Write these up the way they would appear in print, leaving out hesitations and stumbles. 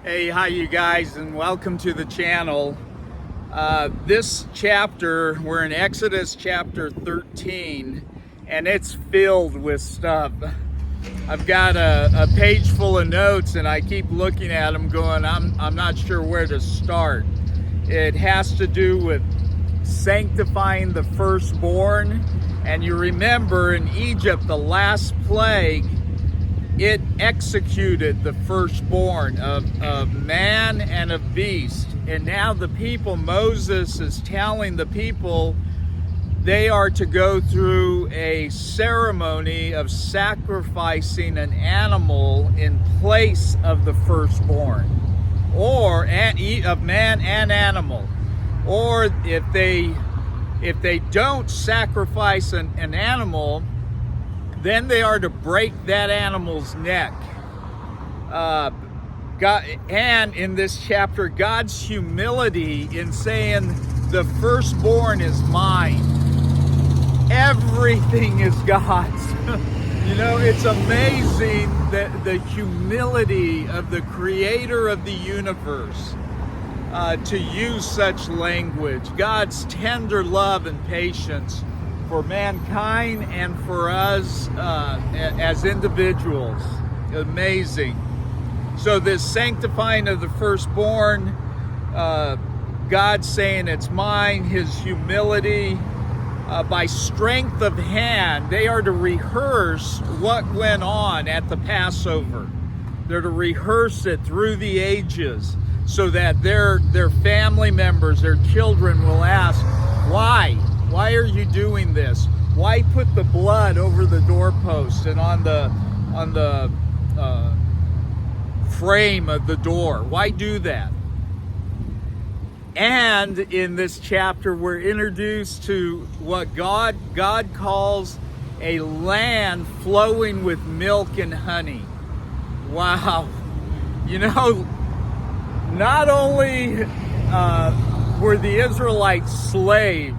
Hey, hi you guys, and welcome to the channel. This chapter, we're in Exodus chapter 13, and it's filled with stuff. I've got a page full of notes, and I keep looking at them going, I'm not sure where to start. It has to do with sanctifying the firstborn, and you remember in Egypt, the last plague, it executed the firstborn of man and of beast. And now the people, Moses is telling the people they are to go through a ceremony of sacrificing an animal in place of the firstborn, or of man and animal. Or if they don't sacrifice an animal, then they are to break that animal's neck. And in this chapter, God's humility in saying, the firstborn is mine. Everything is God's. You know, it's amazing that the humility of the creator of the universe to use such language. God's tender love and patience for mankind and for us as individuals. Amazing. So this sanctifying of the firstborn, God saying it's mine, his humility, by strength of hand, they are to rehearse what went on at the Passover. They're to rehearse it through the ages so that their family members, their children will ask, why? Why are you doing this? Why put the blood over the doorpost and on the frame of the door? Why do that? And in this chapter, we're introduced to what God calls a land flowing with milk and honey. Wow. You know, not only were the Israelites slaves,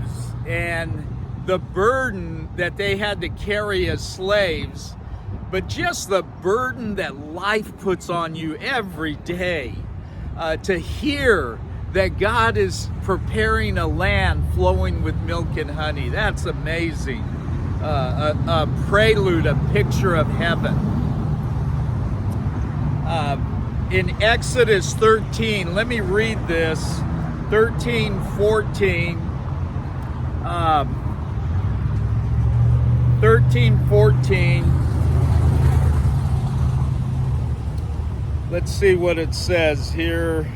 and the burden that they had to carry as slaves, but just the burden that life puts on you every day, to hear that God is preparing a land flowing with milk and honey. That's amazing. A prelude, a picture of heaven. In Exodus 13, let me read this, 13:14. 13:14. Let's see what it says here.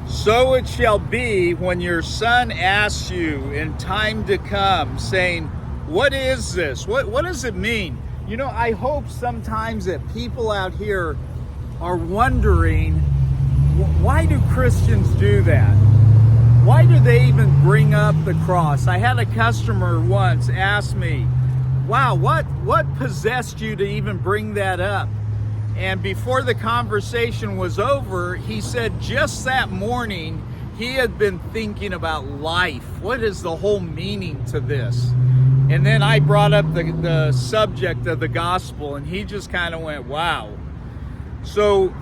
So it shall be when your son asks you in time to come, saying, what is this? What does it mean? You know, I hope sometimes that people out here are wondering, why do Christians do that? Why do they even bring up the cross? I had a customer once ask me, wow, what possessed you to even bring that up? And before the conversation was over, he said just that morning, he had been thinking about life. What is the whole meaning to this? And then I brought up the subject of the gospel, and he just kind of went, wow. So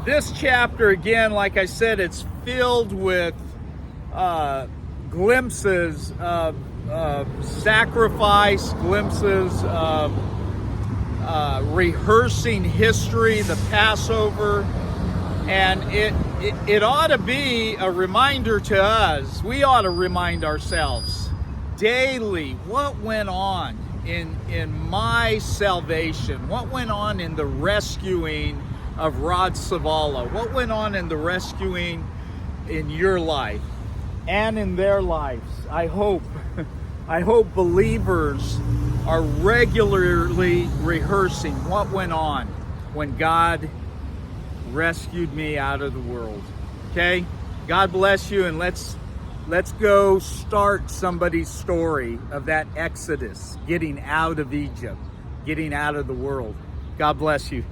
this chapter, again, like I said, it's filled with glimpses of sacrifice, glimpses of rehearsing history, the Passover, and it ought to be a reminder to us. We ought to remind ourselves daily what went on in my salvation, what went on in the rescuing of Rod Savala, what went on in the rescuing in your life and in their lives. I hope believers are regularly rehearsing what went on when God rescued me out of the world. Okay? God bless you, and let's go start somebody's story of that Exodus, getting out of Egypt, getting out of the world. God bless you.